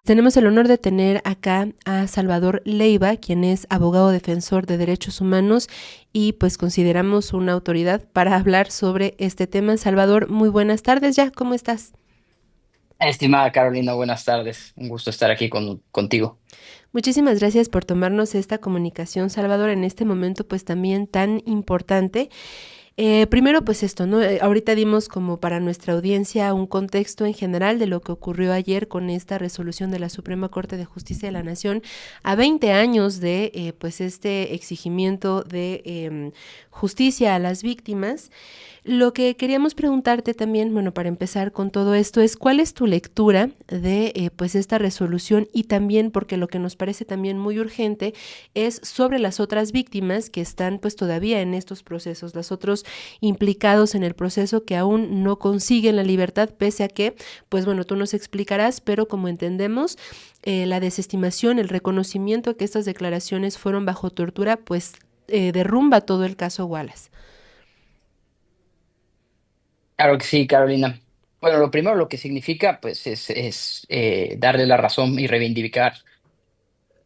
Tenemos el honor de tener acá a Salvador Leiva, quien es abogado defensor de derechos humanos y pues consideramos una autoridad para hablar sobre este tema. Salvador, muy buenas tardes ya, ¿cómo estás? Estimada Carolina, buenas tardes. Un gusto estar aquí contigo. Muchísimas gracias por tomarnos esta comunicación, Salvador, en este momento pues también tan importante. Primero, pues esto, ¿no? Ahorita dimos como para nuestra audiencia un contexto en general de lo que ocurrió ayer con esta resolución de la Suprema Corte de Justicia de la Nación a 20 años de pues este exigimiento de justicia a las víctimas. Lo que queríamos preguntarte también, bueno, para empezar con todo esto, es cuál es tu lectura de pues esta resolución y también porque lo que nos parece también muy urgente es sobre las otras víctimas que están pues todavía en estos procesos, los otros implicados en el proceso que aún no consiguen la libertad, pese a que, pues bueno, tú nos explicarás, pero como entendemos, la desestimación, el reconocimiento que estas declaraciones fueron bajo tortura, pues derrumba todo el caso Wallace. Claro que sí, Carolina. Bueno, lo primero lo que significa, pues, es darle la razón y reivindicar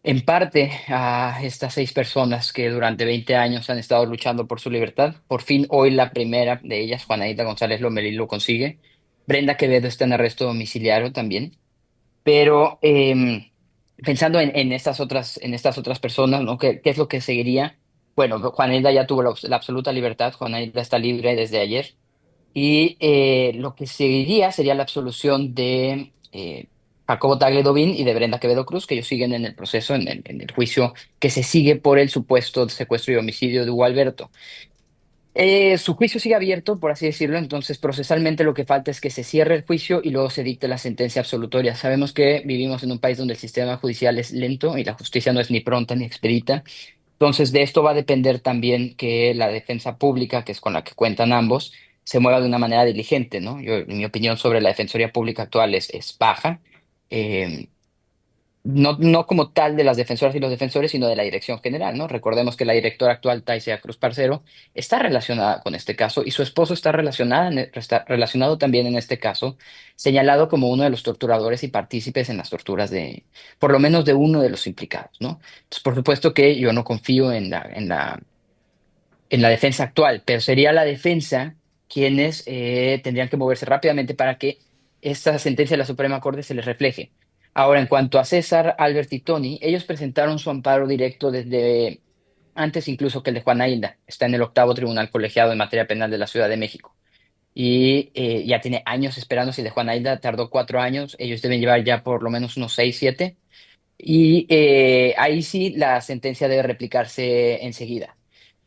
en parte a estas 6 personas que durante 20 años han estado luchando por su libertad. Por fin, hoy la primera de ellas, Juanita González Lomelí, lo consigue. Brenda Quevedo está en arresto domiciliario también. Pero pensando en estas otras personas, ¿no? ¿Qué es lo que seguiría? Bueno, Juanita ya tuvo la absoluta libertad. Juanita está libre desde ayer. Y lo que seguiría sería la absolución de Jacobo Tagle Dobín y de Brenda Quevedo Cruz, que ellos siguen en el proceso, en el juicio que se sigue por el supuesto secuestro y homicidio de Hugo Alberto. Su juicio sigue abierto, por así decirlo, entonces procesalmente lo que falta es que se cierre el juicio y luego se dicte la sentencia absolutoria. Sabemos que vivimos en un país donde el sistema judicial es lento y la justicia no es ni pronta ni expedita. Entonces, de esto va a depender también que la defensa pública, que es con la que cuentan ambos, se mueva de una manera diligente, ¿no? Mi opinión sobre la Defensoría Pública actual es baja. Eh, no como tal de las defensoras y los defensores, sino de la dirección general, ¿no? Recordemos que la directora actual, Taisia Cruz Parcero, está relacionada con este caso y su esposo está relacionado también en este caso, señalado como uno de los torturadores y partícipes en las torturas por lo menos de uno de los implicados, ¿no? Entonces, por supuesto que yo no confío en la defensa actual, pero sería la defensa quienes tendrían que moverse rápidamente para que esta sentencia de la Suprema Corte se les refleje. Ahora, en cuanto a César, Albert y Tony, ellos presentaron su amparo directo desde antes incluso que el de Juana Hilda. Está en el octavo tribunal colegiado en materia penal de la Ciudad de México. Y ya tiene años esperando. Si el de Juana Hilda tardó 4 años, ellos deben llevar ya por lo menos unos 6, 7. Y ahí sí la sentencia debe replicarse enseguida.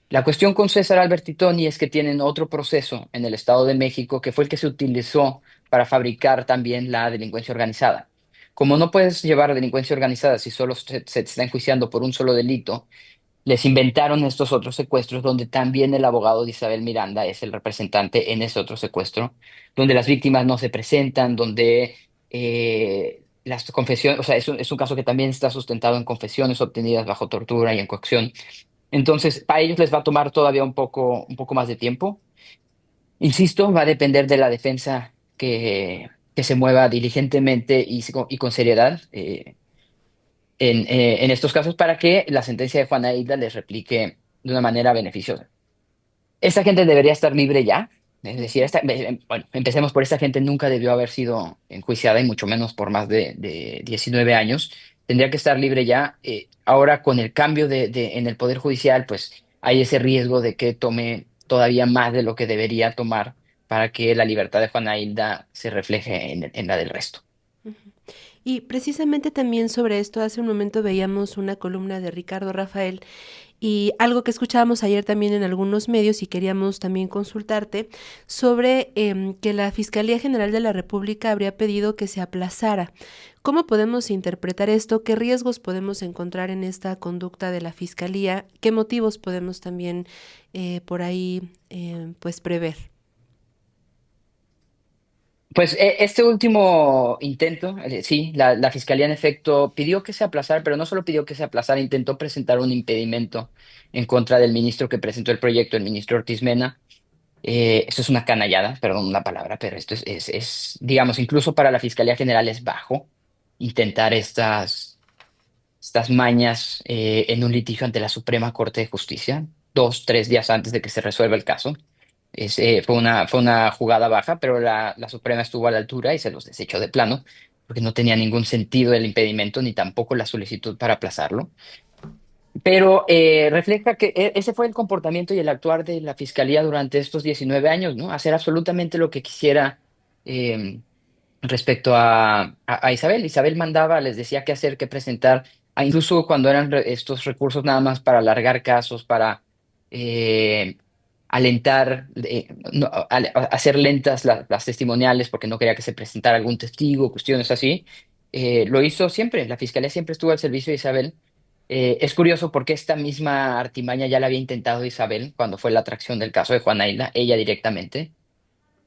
La cuestión con César Albertitoni es que tienen otro proceso en el Estado de México que fue el que se utilizó para fabricar también la delincuencia organizada. Como no puedes llevar delincuencia organizada si solo se te está enjuiciando por un solo delito, les inventaron estos otros secuestros donde también el abogado de Isabel Miranda es el representante en ese otro secuestro, donde las víctimas no se presentan, donde las confesiones, o sea, es un caso que también está sustentado en confesiones obtenidas bajo tortura y en coacción. Entonces, para ellos les va a tomar todavía un poco más de tiempo. Insisto, va a depender de la defensa que se mueva diligentemente y con seriedad en estos casos para que la sentencia de Juana Hilda les replique de una manera beneficiosa. Esta gente debería estar libre ya. Es decir, bueno, empecemos por esta gente nunca debió haber sido enjuiciada y mucho menos por más de 19 años. Tendría que estar libre ya. Ahora con el cambio en el Poder Judicial, pues hay ese riesgo de que tome todavía más de lo que debería tomar para que la libertad de Juana Hilda se refleje en la del resto. Y precisamente también sobre esto, hace un momento veíamos una columna de Ricardo Rafael y algo que escuchábamos ayer también en algunos medios y queríamos también consultarte sobre que la Fiscalía General de la República habría pedido que se aplazara. ¿Cómo podemos interpretar esto? ¿Qué riesgos podemos encontrar en esta conducta de la Fiscalía? ¿Qué motivos podemos también por ahí pues prever? Pues este último intento, sí, la Fiscalía en efecto pidió que se aplazara, pero no solo pidió que se aplazara, intentó presentar un impedimento en contra del ministro que presentó el proyecto, el ministro Ortiz Mena. Esto es una canallada, perdón la palabra, pero esto digamos, incluso para la Fiscalía General es bajo. intentar estas mañas en un litigio ante la Suprema Corte de Justicia, 2, 3 días antes de que se resuelva el caso. Fue una jugada baja, pero la Suprema estuvo a la altura y se los desechó de plano, porque no tenía ningún sentido el impedimento ni tampoco la solicitud para aplazarlo. Pero refleja que ese fue el comportamiento y el actuar de la Fiscalía durante estos 19 años, ¿no? Hacer absolutamente lo que quisiera eh, respecto a Isabel. Isabel mandaba, les decía qué hacer, qué presentar, incluso cuando eran estos recursos nada más para alargar casos, para eh, alentar, no, hacer lentas las testimoniales porque no quería que se presentara algún testigo, cuestiones así. Lo hizo siempre, la fiscalía siempre estuvo al servicio de Isabel. Es curioso porque esta misma artimaña ya la había intentado Isabel cuando fue la atracción del caso de Juana Hilda, ella directamente.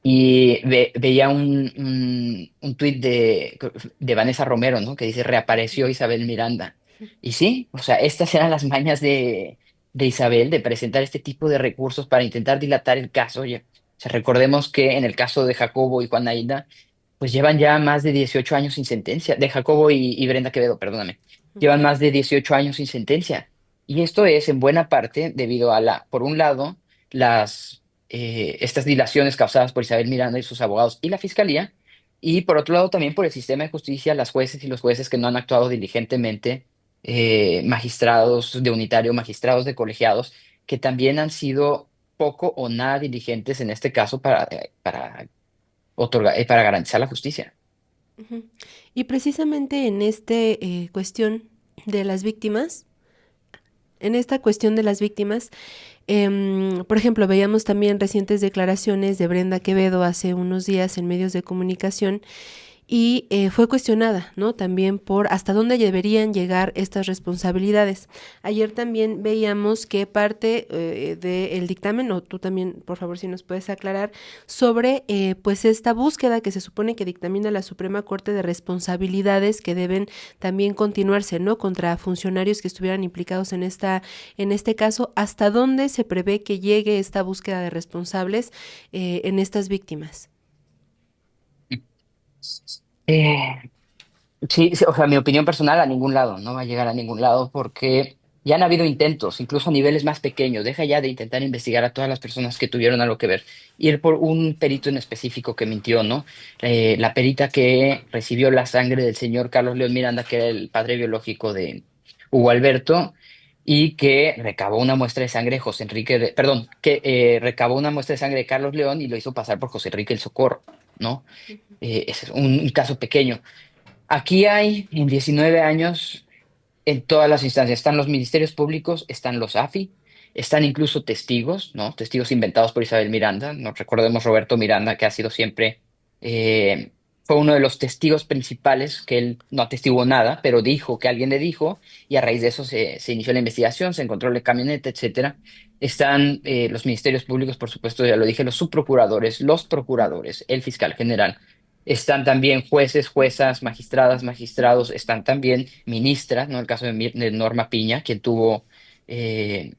Y veía un tuit de Vanessa Romero, ¿no? Que dice, reapareció Isabel Miranda. Y sí, o sea, estas eran las mañas de Isabel de presentar este tipo de recursos para intentar dilatar el caso. O sea, recordemos que en el caso de Jacobo y Juana Hilda, pues llevan ya más de 18 años sin sentencia. De Jacobo y Brenda Quevedo, perdóname. Llevan más de 18 años sin sentencia. Y esto es en buena parte debido a por un lado, estas dilaciones causadas por Isabel Miranda y sus abogados y la fiscalía, y por otro lado también por el sistema de justicia, las jueces y los jueces que no han actuado diligentemente, magistrados de unitario, magistrados de colegiados, que también han sido poco o nada diligentes en este caso para otorgar, para garantizar la justicia. Ujú. Y precisamente en cuestión de las víctimas, en esta cuestión de las víctimas, por ejemplo, veíamos también recientes declaraciones de Brenda Quevedo hace unos días en medios de comunicación y fue cuestionada, ¿no? También por hasta dónde deberían llegar estas responsabilidades. Ayer también veíamos que parte del dictamen, o tú también, por favor, si nos puedes aclarar, sobre pues esta búsqueda que se supone que dictamina la Suprema Corte de responsabilidades que deben también continuarse, ¿no? Contra funcionarios que estuvieran implicados en este caso, hasta dónde se prevé que llegue esta búsqueda de responsables en estas víctimas. Eh, Sí, sí, o sea, mi opinión personal a ningún lado, no va a llegar a ningún lado porque ya han habido intentos, incluso a niveles más pequeños. Deja ya de intentar investigar a todas las personas que tuvieron algo que ver. Ir por un perito en específico que mintió, ¿no? La perita que recibió la sangre del señor Carlos León Miranda, que era el padre biológico de Hugo Alberto, y que recabó una muestra de sangre de José Enrique, perdón, que recabó una muestra de sangre de Carlos León y lo hizo pasar por José Enrique el Socorro, ¿no? Ese es un caso pequeño. Aquí hay en 19 años en todas las instancias. Están los ministerios públicos, están los AFI, están incluso testigos, ¿no? Testigos inventados por Isabel Miranda. Nos recordemos Roberto Miranda, que ha sido siempre, eh, fue uno de los testigos principales, que él no atestiguó nada, pero dijo que alguien le dijo, y a raíz de eso se inició la investigación, se encontró la camioneta, etcétera. Están los ministerios públicos, por supuesto, ya lo dije, los subprocuradores, los procuradores, el fiscal general. Están también jueces, juezas, magistradas, magistrados, están también ministras, ¿no? El caso de Norma Piña, quien tuvo eh,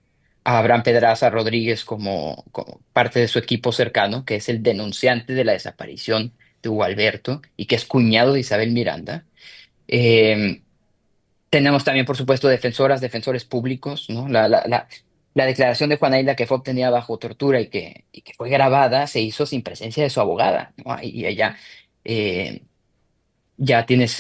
a Abraham Pedraza Rodríguez como parte de su equipo cercano, que es el denunciante de la desaparición de Hugo Alberto y que es cuñado de Isabel Miranda. Eh, Tenemos también, por supuesto, defensoras, defensores públicos, ¿no? La declaración de Juana Hilda que fue obtenida bajo tortura y que fue grabada se hizo sin presencia de su abogada, ¿no? Y ella eh, ya tienes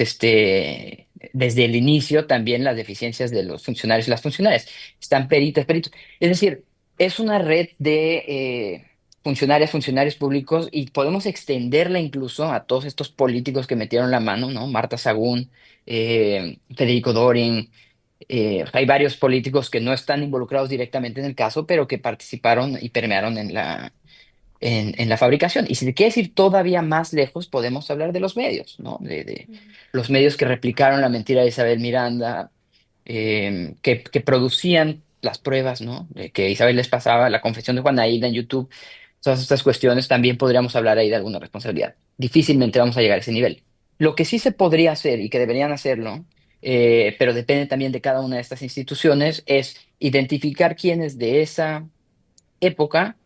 desde el inicio también las deficiencias de los funcionarios y las funcionarias. Están peritas, peritos. Es decir, es una red de funcionarias, funcionarios públicos y podemos extenderla incluso a todos estos políticos que metieron la mano, ¿no? Marta Sagún, Federico Dorin. Hay varios políticos que no están involucrados directamente en el caso, pero que participaron y permearon en la fabricación. Y si te quieres ir todavía más lejos, podemos hablar de los medios, ¿no? De los medios que replicaron la mentira de Isabel Miranda, que producían las pruebas, ¿no? De que Isabel les pasaba, la confesión de Juana Hilda en YouTube, todas estas cuestiones, también podríamos hablar ahí de alguna responsabilidad. Difícilmente vamos a llegar a ese nivel. Lo que sí se podría hacer y que deberían hacerlo, pero depende también de cada una de estas instituciones, es identificar quiénes de esa época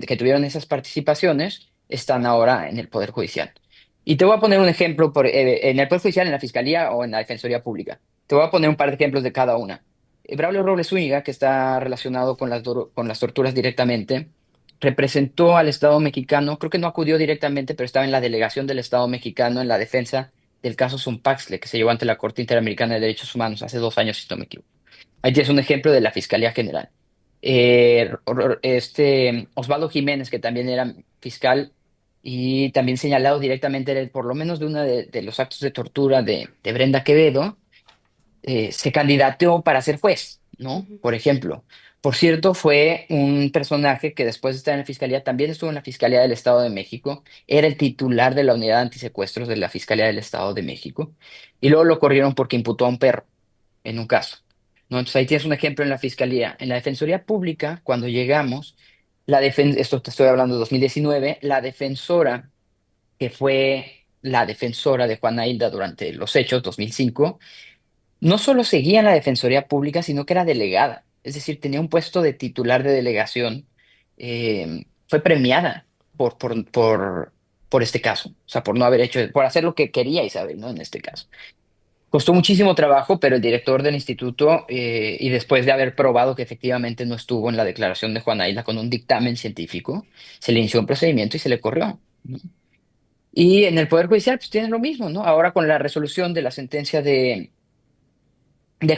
que tuvieron esas participaciones están ahora en el Poder Judicial. Y te voy a poner un ejemplo en el Poder Judicial, en la Fiscalía o en la Defensoría Pública. Te voy a poner un par de ejemplos de cada una. Braulio Robles Zúñiga, que está relacionado con con las torturas directamente, representó al Estado mexicano, creo que no acudió directamente, pero estaba en la delegación del Estado mexicano en la defensa del caso Zompaxle, que se llevó ante la Corte Interamericana de Derechos Humanos hace 2 años, si no me equivoco. Ahí tienes un ejemplo de la Fiscalía General. Osvaldo Jiménez, que también era fiscal y también señalado directamente por lo menos de uno de los actos de tortura de Brenda Quevedo, se candidateó para ser juez, ¿no? Ujú. Por ejemplo. Por cierto, fue un personaje que después de estar en la Fiscalía, también estuvo en la Fiscalía del Estado de México, era el titular de la unidad antisecuestros de la Fiscalía del Estado de México, y luego lo corrieron porque imputó a un perro en un caso, ¿no? Entonces ahí tienes un ejemplo en la Fiscalía. En la Defensoría Pública, cuando llegamos, esto te estoy hablando de 2019, la defensora, que fue la defensora de Juana Hilda durante los hechos, 2005, no solo seguía en la Defensoría Pública, sino que era delegada. Es decir, tenía un puesto de titular de delegación. Fue premiada por este caso. O sea, por no haber hecho, por hacer lo que quería Isabel, ¿no? En este caso. Costó muchísimo trabajo, pero el director del instituto, y después de haber probado que efectivamente no estuvo en la declaración de Juana Isla con un dictamen científico, se le inició un procedimiento y se le corrió, ¿no? Y en el Poder Judicial, pues tienen lo mismo, ¿no? Ahora con la resolución de la sentencia de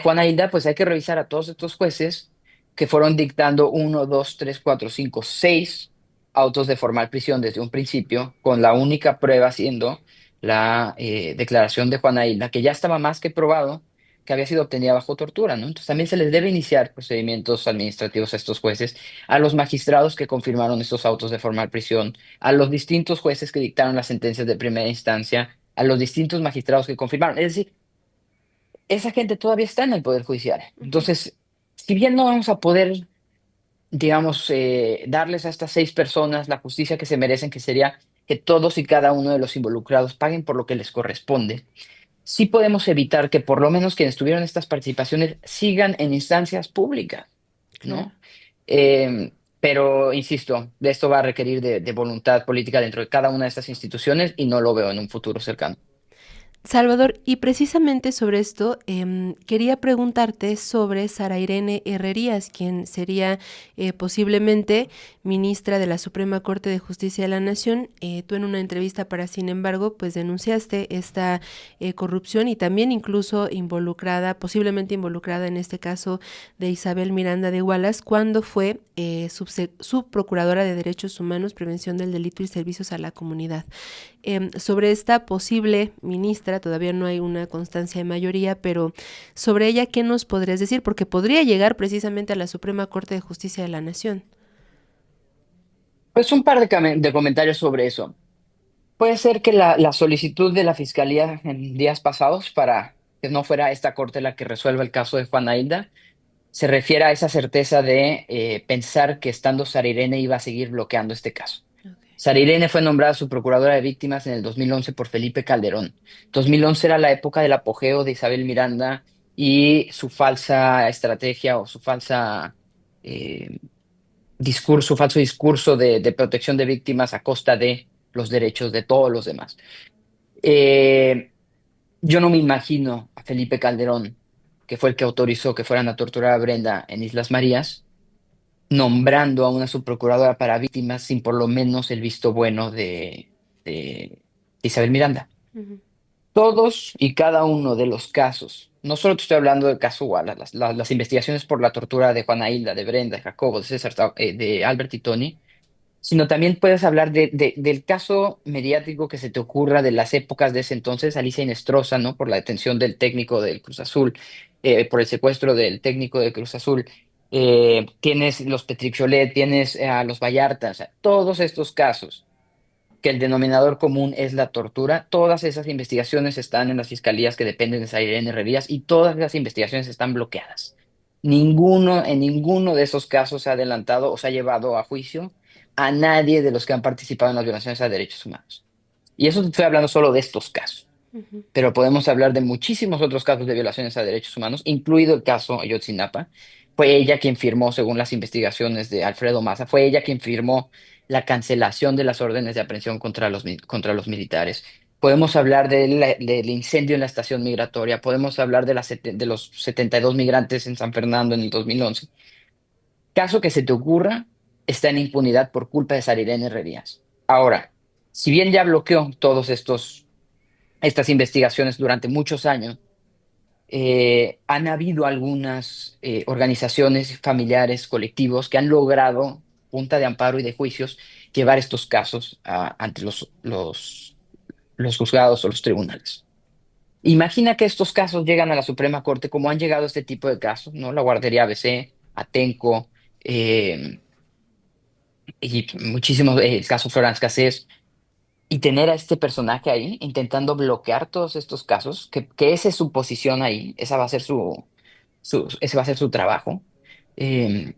Juana Hilda, pues hay que revisar a todos estos jueces que fueron dictando uno, dos, tres, cuatro, cinco, seis autos de formal prisión desde un principio, con la única prueba siendo la declaración de Juana Hilda, que ya estaba más que probado que había sido obtenida bajo tortura, ¿no? Entonces también se les debe iniciar procedimientos administrativos a estos jueces, a los magistrados que confirmaron estos autos de formal prisión, a los distintos jueces que dictaron las sentencias de primera instancia, a los distintos magistrados que confirmaron. Es decir, esa gente todavía está en el Poder Judicial. Ujú. Entonces, si bien no vamos a poder, digamos, darles a estas 6 personas la justicia que se merecen, que sería que todos y cada uno de los involucrados paguen por lo que les corresponde, sí podemos evitar que por lo menos quienes tuvieron estas participaciones sigan en instancias públicas, Claro. ¿no? Pero, insisto, de esto va a requerir de voluntad política dentro de cada una de estas instituciones y no lo veo en un futuro cercano. Salvador, y precisamente sobre esto, quería preguntarte sobre Sara Irene Herrerías, quien sería posiblemente ministra de la Suprema Corte de Justicia de la Nación. Tú en una entrevista para Sin embargo, pues denunciaste esta corrupción y también incluso involucrada, posiblemente involucrada en este caso de Isabel Miranda de Wallace, cuando fue subprocuradora de Derechos Humanos, Prevención del Delito y Servicios a la Comunidad. Sobre esta posible ministra, todavía no hay una constancia de mayoría, pero sobre ella, ¿qué nos podrías decir? Porque podría llegar precisamente a la Suprema Corte de Justicia de la Nación. Pues un par de comentarios sobre eso. Puede ser que la solicitud de la Fiscalía en días pasados para que no fuera esta corte la que resuelva el caso de Juana Hilda se refiere a esa certeza de pensar que estando Sara Irene iba a seguir bloqueando este caso. Okay. Sara Irene fue nombrada subprocuradora de víctimas en el 2011 por Felipe Calderón. 2011 era la época del apogeo de Isabel Miranda y su falsa estrategia o su falsa eh, discurso, falso discurso de protección de víctimas a costa de los derechos de todos los demás. Eh, yo no me imagino a Felipe Calderón, que fue el que autorizó que fueran a torturar a Brenda en Islas Marías, nombrando a una subprocuradora para víctimas sin por lo menos el visto bueno de Isabel Miranda. Ujú. Todos y cada uno de los casos, no solo te estoy hablando del caso Wallace, las investigaciones por la tortura de Juana Hilda, de Brenda, de Jacobo, de César, de Albert y Tony, sino también puedes hablar del caso mediático que se te ocurra de las épocas de ese entonces, Alicia Inestrosa, ¿no? Por la detención del técnico del Cruz Azul, por el secuestro del técnico del Cruz Azul. Tienes los Petricholet, tienes a los Vallarta, o sea, todos estos casos que el denominador común es la tortura, todas esas investigaciones están en las fiscalías que dependen de Sairén Herrerías y todas las investigaciones están bloqueadas. En ninguno de esos casos se ha adelantado o se ha llevado a juicio a nadie de los que han participado en las violaciones a derechos humanos. Y eso te estoy hablando solo de estos casos, Ujú. pero podemos hablar de muchísimos otros casos de violaciones a derechos humanos, incluido el caso Ayotzinapa. Fue ella quien firmó, según las investigaciones de Alfredo Maza, fue ella quien firmó la cancelación de las órdenes de aprehensión contra contra los militares. Podemos hablar del incendio en la estación migratoria, podemos hablar de los 72 migrantes en San Fernando en el 2011. Caso que se te ocurra, está en impunidad por culpa de Sarirene Herrerías. Ahora, si bien ya bloqueó estas investigaciones durante muchos años, han habido algunas organizaciones familiares, colectivos, que han logrado, punta de amparo y de juicios, llevar estos casos ante los juzgados o los tribunales. Imagina que estos casos llegan a la Suprema Corte, como han llegado este tipo de casos, ¿no? La Guardería ABC, Atenco, eh, y muchísimos, el caso Florence Cassés, y tener a este personaje ahí intentando bloquear todos estos casos, que esa es su posición ahí, esa va a ser ese va a ser su trabajo. Eh,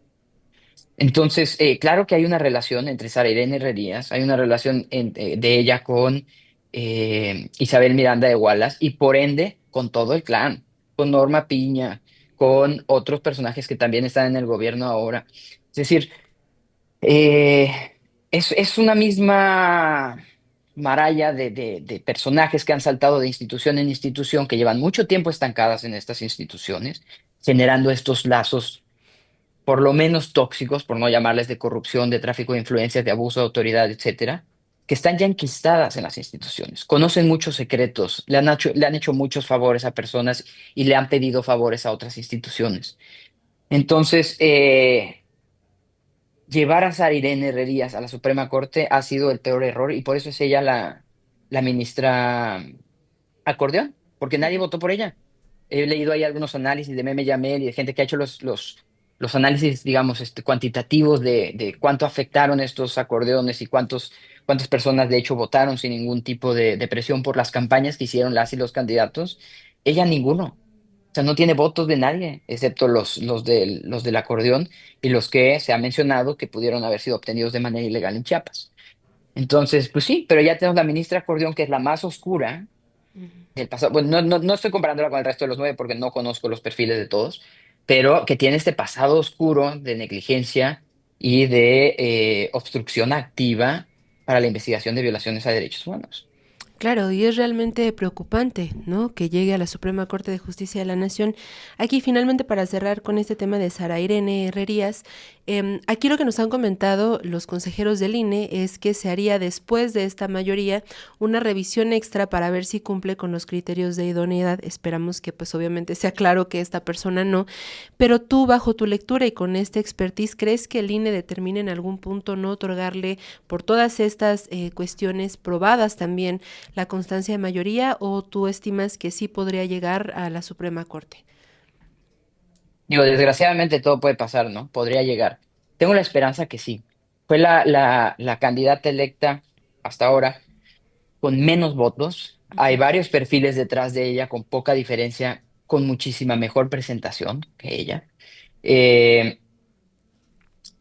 entonces, claro que hay una relación entre Sara Irene Herrerías, hay una relación de ella con Isabel Miranda de Wallace y por ende con todo el clan, con Norma Piña, con otros personajes que también están en el gobierno ahora. Es decir, eh, es una misma maralla de personajes que han saltado de institución en institución, que llevan mucho tiempo estancadas en estas instituciones, generando estos lazos por lo menos tóxicos, por no llamarles de corrupción, de tráfico de influencias, de abuso de autoridad, etcétera, que están ya enquistadas en las instituciones, conocen muchos secretos, le han hecho muchos favores a personas y le han pedido favores a otras instituciones. Entonces, llevar a Sarirene Herrerías a la Suprema Corte ha sido el peor error y por eso es ella la ministra acordeón, porque nadie votó por ella. He leído ahí algunos análisis de Meme Yamel y de gente que ha hecho los análisis, digamos, cuantitativos de cuánto afectaron estos acordeones y cuántas personas de hecho votaron sin ningún tipo de presión por las campañas que hicieron las y los candidatos. Ella ninguno. O sea, no tiene votos de nadie, excepto los del acordeón y los que se ha mencionado que pudieron haber sido obtenidos de manera ilegal en Chiapas. Entonces, pues sí, pero ya tenemos la ministra acordeón, que es la más oscura del pasado. Bueno, no estoy comparándola con el resto de los 9 porque no conozco los perfiles de todos, pero que tiene este pasado oscuro de negligencia y de obstrucción activa para la investigación de violaciones a derechos humanos. Claro, y es realmente preocupante, ¿no? Que llegue a la Suprema Corte de Justicia de la Nación. Aquí, finalmente, para cerrar con este tema de Sara Irene Herrerías, aquí lo que nos han comentado los consejeros del INE es que se haría después de esta mayoría una revisión extra para ver si cumple con los criterios de idoneidad. Esperamos que, pues, obviamente sea claro que esta persona no. Pero tú, bajo tu lectura y con este expertise, ¿crees que el INE determine en algún punto no otorgarle, por todas estas cuestiones probadas también, la constancia de mayoría, o tú estimas que sí podría llegar a la Suprema Corte? Digo, desgraciadamente todo puede pasar, ¿no? Podría llegar. Tengo la esperanza que sí. Fue la candidata electa hasta ahora con menos votos. Hay varios perfiles detrás de ella con poca diferencia, con muchísima mejor presentación que ella. Eh,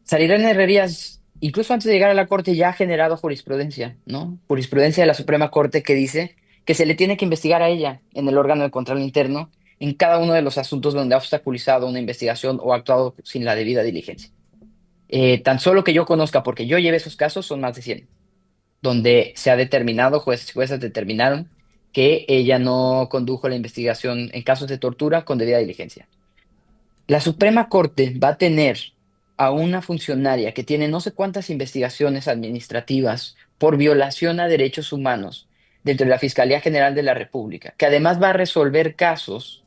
Sarirene Herrerías, incluso antes de llegar a la Corte, ya ha generado jurisprudencia, ¿no? Jurisprudencia de la Suprema Corte que dice que se le tiene que investigar a ella en el órgano de control interno en cada uno de los asuntos donde ha obstaculizado una investigación o ha actuado sin la debida diligencia. Tan solo que yo conozca, porque yo llevé esos casos, son más de 100 donde se ha determinado, jueces y juezas determinaron que ella no condujo la investigación en casos de tortura con debida diligencia. La Suprema Corte va a tener a una funcionaria que tiene no sé cuántas investigaciones administrativas por violación a derechos humanos dentro de la Fiscalía General de la República, que además va a resolver casos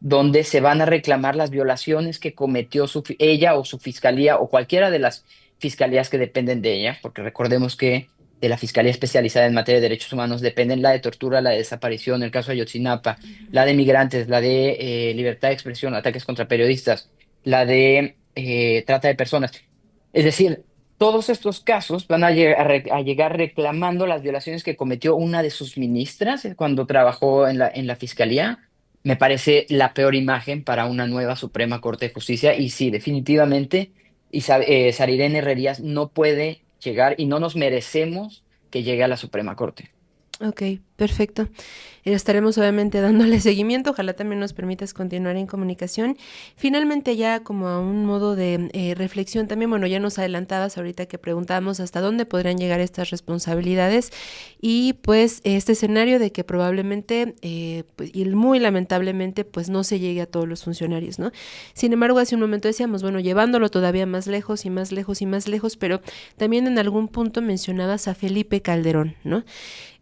donde se van a reclamar las violaciones que cometió ella o su fiscalía o cualquiera de las fiscalías que dependen de ella, porque recordemos que de la Fiscalía Especializada en Materia de Derechos Humanos dependen la de tortura, la de desaparición, el caso de Ayotzinapa, la de migrantes, la de libertad de expresión, ataques contra periodistas, la de trata de personas. Es decir, todos estos casos van a llegar reclamando las violaciones que cometió una de sus ministras cuando trabajó en la Fiscalía. Me parece la peor imagen para una nueva Suprema Corte de Justicia y sí, definitivamente Sarirene Herrerías no puede llegar y no nos merecemos que llegue a la Suprema Corte. Ok, perfecto. Estaremos obviamente dándole seguimiento. Ojalá también nos permitas continuar en comunicación. Finalmente, ya como a un modo de reflexión, también, bueno, ya nos adelantabas ahorita que preguntábamos hasta dónde podrían llegar estas responsabilidades y pues este escenario de que probablemente pues, y muy lamentablemente pues no se llegue a todos los funcionarios, ¿no? Sin embargo, hace un momento decíamos, bueno, llevándolo todavía más lejos y más lejos y más lejos, pero también en algún punto mencionabas a Felipe Calderón, ¿no?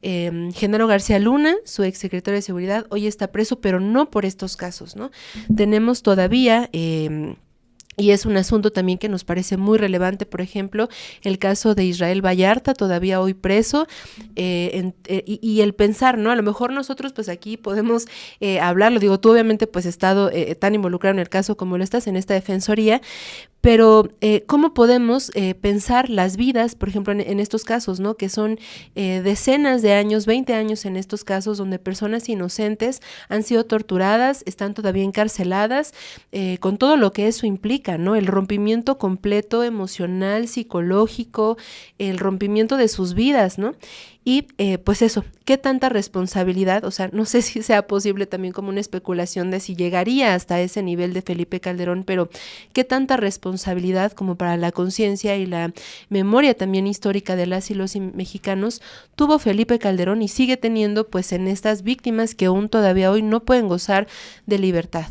Genaro García Luna, su exsecretario de Seguridad, hoy está preso, pero no por estos casos, ¿no? Tenemos todavía y es un asunto también que nos parece muy relevante, por ejemplo, el caso de Israel Vallarta, todavía hoy preso, y el pensar, ¿no? A lo mejor nosotros pues aquí podemos hablarlo, digo, tú obviamente pues has estado tan involucrado en el caso como lo estás en esta defensoría, pero ¿cómo podemos pensar las vidas, por ejemplo, en estos casos, ¿no? Que son decenas de años, 20 años en estos casos, donde personas inocentes han sido torturadas, están todavía encarceladas, con todo lo que eso implica, ¿no? El rompimiento completo emocional, psicológico, el rompimiento de sus vidas, ¿no? Y pues eso, ¿qué tanta responsabilidad? O sea, no sé si sea posible también como una especulación de si llegaría hasta ese nivel de Felipe Calderón, pero ¿qué tanta responsabilidad como para la conciencia y la memoria también histórica de las y los mexicanos tuvo Felipe Calderón y sigue teniendo pues en estas víctimas que aún todavía hoy no pueden gozar de libertad?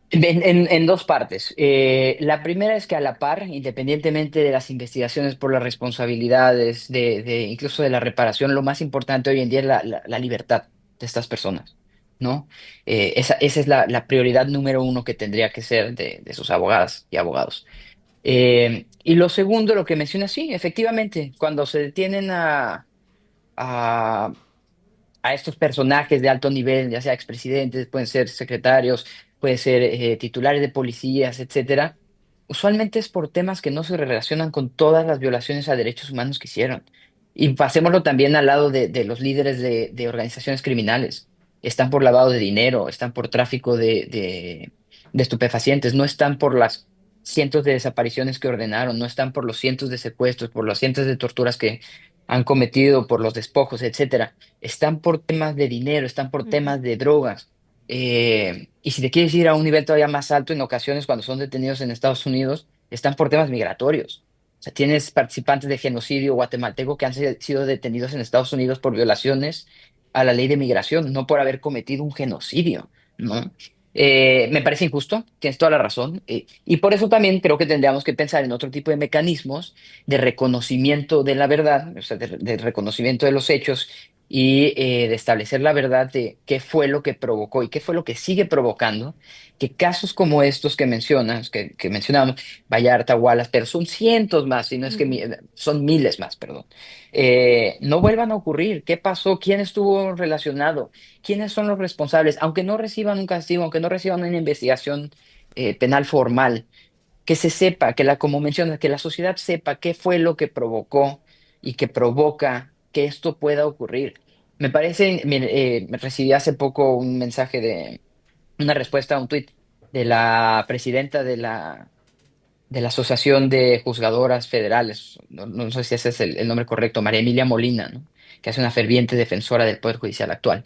En dos partes. La primera es que a la par, independientemente de las investigaciones por las responsabilidades, incluso de la reparación, lo más importante hoy en día es la libertad de estas personas, ¿no? Esa es la prioridad número uno que tendría que ser de sus abogadas y abogados. Y lo segundo, lo que menciona, sí, efectivamente, cuando se detienen a a estos personajes de alto nivel, ya sea expresidentes, pueden ser secretarios, pueden ser titulares de policías, etcétera, usualmente es por temas que no se relacionan con todas las violaciones a derechos humanos que hicieron. Y pasémoslo también al lado de los líderes de organizaciones criminales. Están por lavado de dinero, están por tráfico de estupefacientes, no están por las cientos de desapariciones que ordenaron, no están por los cientos de secuestros, por las cientos de torturas que han cometido, por los despojos, etcétera. Están por temas de dinero, están por Uh -huh. temas de drogas. Y si te quieres ir a un nivel todavía más alto, en ocasiones cuando son detenidos en Estados Unidos, están por temas migratorios. O sea, tienes participantes de genocidio guatemalteco que han sido detenidos en Estados Unidos por violaciones a la ley de migración, no por haber cometido un genocidio, ¿no? Me parece injusto, tienes toda la razón, y por eso también creo que tendríamos que pensar en otro tipo de mecanismos de reconocimiento de la verdad, o sea, de reconocimiento de los hechos y de establecer la verdad de qué fue lo que provocó y qué fue lo que sigue provocando que casos como estos que mencionas, que mencionamos, Vallarta, Wallace, pero son cientos más, si no es Uh que -huh. son miles más, perdón, no vuelvan a ocurrir. ¿Qué pasó? ¿Quién estuvo relacionado? ¿Quiénes son los responsables? Aunque no reciban un castigo, aunque no reciban una investigación penal formal, que se sepa, como mencionas, que la sociedad sepa qué fue lo que provocó y que provoca que esto pueda ocurrir. Me parece, mire, recibí hace poco un mensaje una respuesta a un tuit de la presidenta de la Asociación de Juzgadoras Federales, no sé si ese es el nombre correcto, María Emilia Molina, ¿no? Que es una ferviente defensora del Poder Judicial actual.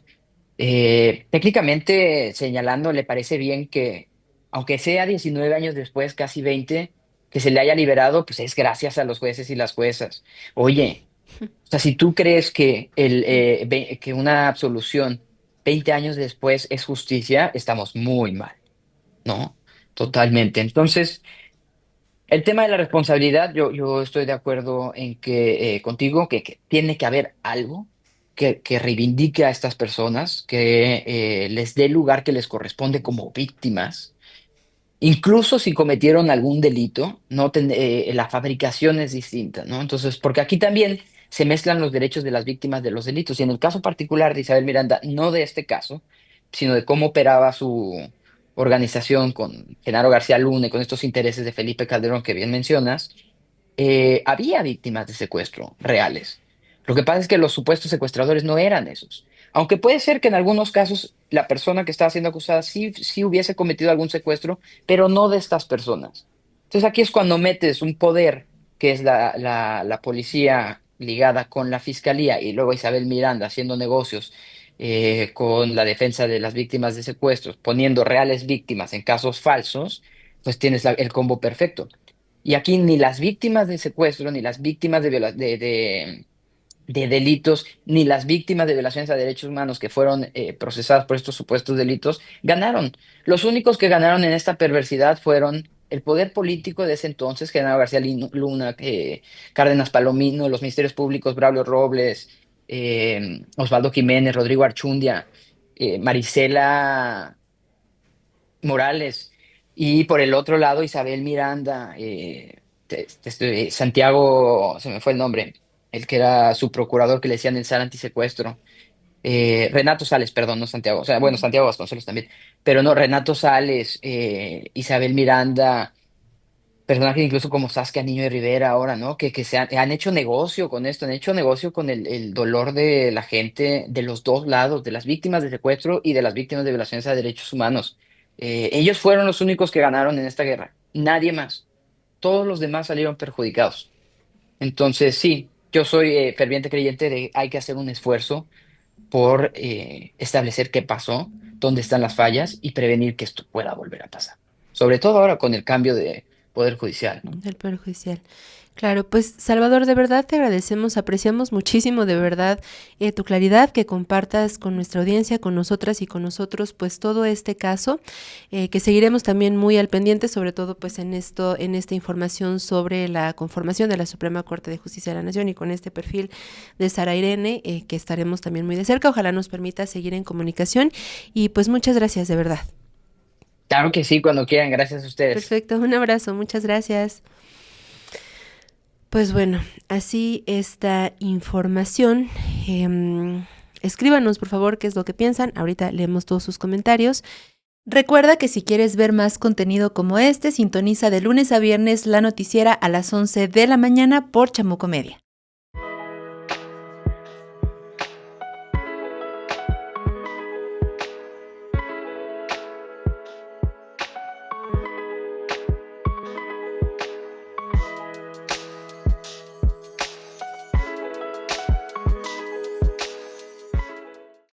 Técnicamente señalando, le parece bien que, aunque sea 19 años después, casi 20 que se le haya liberado, pues es gracias a los jueces y las juezas. Oye, o sea, si tú crees que, que una absolución 20 años después es justicia, estamos muy mal, ¿no? Totalmente. Entonces, el tema de la responsabilidad, yo estoy de acuerdo en que contigo, que tiene que haber algo que reivindique a estas personas, que les dé el lugar que les corresponde como víctimas, incluso si cometieron algún delito, no la fabricación es distinta, ¿no? Entonces, porque aquí también se mezclan los derechos de las víctimas de los delitos, y en el caso particular de Isabel Miranda, no de este caso, sino de cómo operaba su organización con Genaro García Luna y con estos intereses de Felipe Calderón que bien mencionas, había víctimas de secuestro reales. Lo que pasa es que los supuestos secuestradores no eran esos. Aunque puede ser que en algunos casos la persona que estaba siendo acusada sí hubiese cometido algún secuestro, pero no de estas personas. Entonces aquí es cuando metes un poder que es la policía ligada con la fiscalía y luego Isabel Miranda haciendo negocios con la defensa de las víctimas de secuestros, poniendo reales víctimas en casos falsos, pues tienes el combo perfecto. Y aquí ni las víctimas de secuestro, ni las víctimas de delitos, ni las víctimas de violaciones a derechos humanos que fueron procesadas por estos supuestos delitos, ganaron. Los únicos que ganaron en esta perversidad fueron el poder político de ese entonces, Genaro García Luna, Cárdenas Palomino, los ministerios públicos, Braulio Robles, Osvaldo Jiménez, Rodrigo Archundia, Marisela Morales, y por el otro lado Isabel Miranda, Santiago, se me fue el nombre, el que era su procurador que le decían el zar antisecuestro, Renato Sales, perdón, no Santiago, o sea, bueno, Santiago Vasconcelos también, pero no, Renato Sales, Isabel Miranda, personajes incluso como Saskia Niño de Rivera ahora, ¿no? Que han hecho negocio con esto, han hecho negocio con el dolor de la gente de los dos lados, de las víctimas de secuestro y de las víctimas de violaciones a derechos humanos. Ellos fueron los únicos que ganaron en esta guerra, nadie más. Todos los demás salieron perjudicados. Entonces, sí, yo soy ferviente creyente de hay que hacer un esfuerzo por establecer qué pasó, dónde están las fallas y prevenir que esto pueda volver a pasar. Sobre todo ahora con el cambio de poder judicial, ¿no? Del Poder Judicial. Claro, pues Salvador, de verdad te agradecemos, apreciamos muchísimo de verdad tu claridad, que compartas con nuestra audiencia, con nosotras y con nosotros, pues todo este caso, que seguiremos también muy al pendiente, sobre todo pues en esta información sobre la conformación de la Suprema Corte de Justicia de la Nación y con este perfil de Sara Irene, que estaremos también muy de cerca. Ojalá nos permita seguir en comunicación y pues muchas gracias de verdad. Claro que sí, cuando quieran, gracias a ustedes. Perfecto, un abrazo, muchas gracias. Pues bueno, así esta información. Escríbanos, por favor, qué es lo que piensan. Ahorita leemos todos sus comentarios. Recuerda que si quieres ver más contenido como este, sintoniza de lunes a viernes la noticiera a las 11 de la mañana por Chamuco Media.